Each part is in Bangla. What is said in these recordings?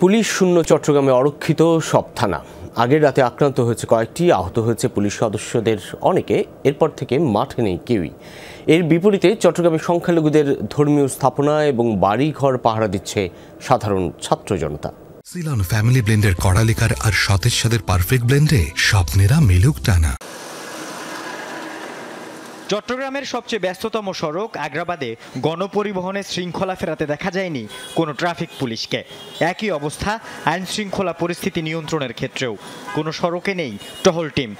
পুলিশ শূন্য চট্টগ্রামে অরক্ষিত সব থানা। আগের রাতে আক্রান্ত হয়েছে কয়েকটি, আহত হয়েছে পুলিশ সদস্যদের অনেকে। এরপর থেকে মাঠে নেই কেউই। এর বিপরীতে চট্টগ্রামের সংখ্যালঘুদের ধর্মীয় স্থাপনা এবং বাড়িঘর পাহারা দিচ্ছে সাধারণ ছাত্র জনতা। সিলন ফ্যামিলি ব্লেন্ডের কড়ালিকার আর সতেজ স্বাদের পারফেক্ট ব্লেন্ডে স্বপ্নেরা মিলুক টানা। চট্টগ্রামের সবচেয়ে ব্যস্ততম সড়ক আগ্রাবাদে গণপরিবহনের শৃঙ্খলা ফেরাতে দেখা যায়নি কোনো ট্রাফিক পুলিশকে। একই অবস্থা আইন শৃঙ্খলা পরিস্থিতি নিয়ন্ত্রণের ক্ষেত্রেও। কোনো সড়কে নেই টহল টিম।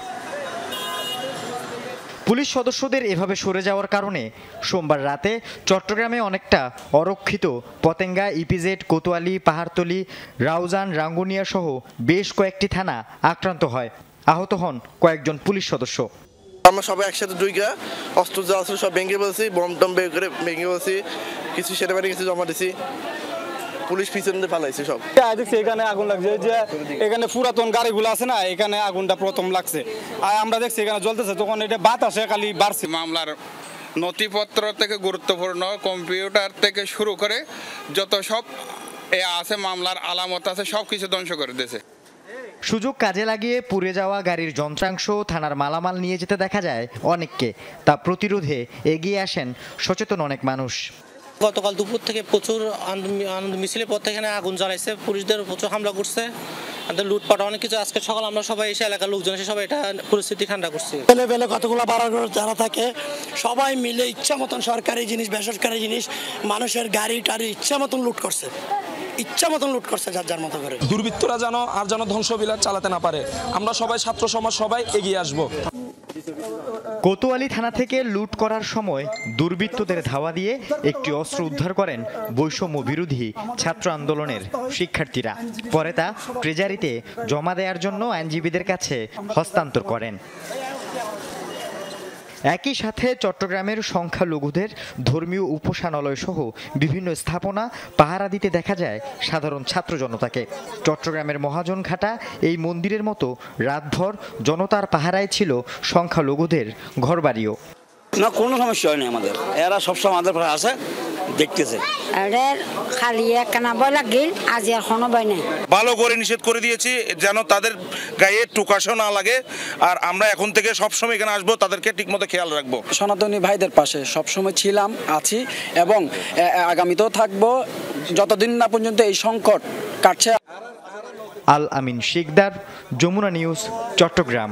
পুলিশ সদস্যদের এভাবে সরে যাওয়ার কারণে সোমবার রাতে চট্টগ্রামে অনেকটা অরক্ষিত পতেঙ্গা, ইপিজেড, কোতোয়ালি, পাহাড়তলী, রাউজান, রাঙ্গুনিয়া সহ বেশ কয়েকটি থানা আক্রান্ত হয়। আহত হন কয়েকজন পুলিশ সদস্য। আমরা সবাই একসাথে দুইটা অস্ত্র যা আছে সব ভেঙে বলছি, বম টম বের করে ভেঙে বলছি, কিছু সেনাবাহিনী কিছু জমা দিছি, পুলিশ পিছনে পালাইছে সব। দেখছি এখানে আগুন লাগছে, যে এখানে পুরাতন গাড়িগুলো আছে না, এখানে আগুনটা প্রথম লাগছে। আর আমরা দেখছি এখানে জ্বলতেছে, তখন এটা বাতাসে খালি বাড়ছে। মামলার নথিপত্র থেকে গুরুত্বপূর্ণ কম্পিউটার থেকে শুরু করে যত সব আছে মামলার আলামত আছে সব কিছু ধ্বংস করে দিয়েছে। সুযোগ কাজে লাগিয়ে পুড়ে যাওয়া গাড়ির যন্ত্রাংশ, থানার মালামাল নিয়ে যেতে দেখা যায় অনেককে। তা প্রতিরোধে এগিয়ে আসেন সচেতন অনেক মানুষ। গতকাল দুপুর থেকে প্রচুর আনন্দ মিছিলের পর থেকে আগুন জ্বালাইছে, পুলিশদের প্রচুর হামলা করছে, লুটপাট অনেক কিছু। আজকে সকাল আমরা সবাই এসে এলাকার লোকজন এসে সবাই এটা পরিস্থিতি ঠান্ডা করছি। বেলে কতগুলো বাড়ানোর যারা থাকে সবাই মিলে ইচ্ছা মতন সরকারি জিনিস, বেসরকারি জিনিস, মানুষের গাড়ি টাড়ি ইচ্ছা মতন লুট করছে, যার মতো করে। দুর্বৃত্তরা যেন ধ্বংসবিলাস চালাতে না পারে। আমরা সবাই ছাত্র সমাজ সবাই এগিয়ে আসবো। কোতোয়ালি থানা থেকে লুট করার সময় দুর্বৃত্তদের ধাওয়া দিয়ে একটি অস্ত্র উদ্ধার করেন বৈষম্য বিরোধী ছাত্র আন্দোলনের শিক্ষার্থীরা। পরে তা ট্রেজারিতে জমা দেওয়ার জন্য আইনজীবীদের কাছে হস্তান্তর করেন। একই সাথে চট্টগ্রামের সংখ্যালঘুদের ধর্মীয় উপাসনালয় সহ বিভিন্ন স্থাপনা পাহারা দিতে দেখা যায় সাধারণ ছাত্র জনতাকে। চট্টগ্রামের মহাজনঘাটা এই মন্দিরের মতো রাতভর জনতার পাহারায় ছিল সংখ্যালঘুদের ঘরবাড়িও। না, কোনো সমস্যা হয়নি আমাদের, এরা সবসময় আমাদের পাশে আসে, দেখতেছে। খালি একখানা বই লাগিল, আজ আর কোনো বই নেই। ভালো করে নিষেধ করে দিয়েছি যেন তাদের গায়ে টুকাশো না লাগে। আর আমরা এখন থেকে সবসময় এখানে আসবো, তাদেরকে ঠিকমতো খেয়াল রাখবো। সনাতনী ভাইদের পাশে সবসময় ছিলাম, আছি এবং আগামীতেও থাকবো যতদিন না পর্যন্ত এই সংকট কাটছে। আল আমিন শিকদার, যমুনা নিউজ, চট্টগ্রাম।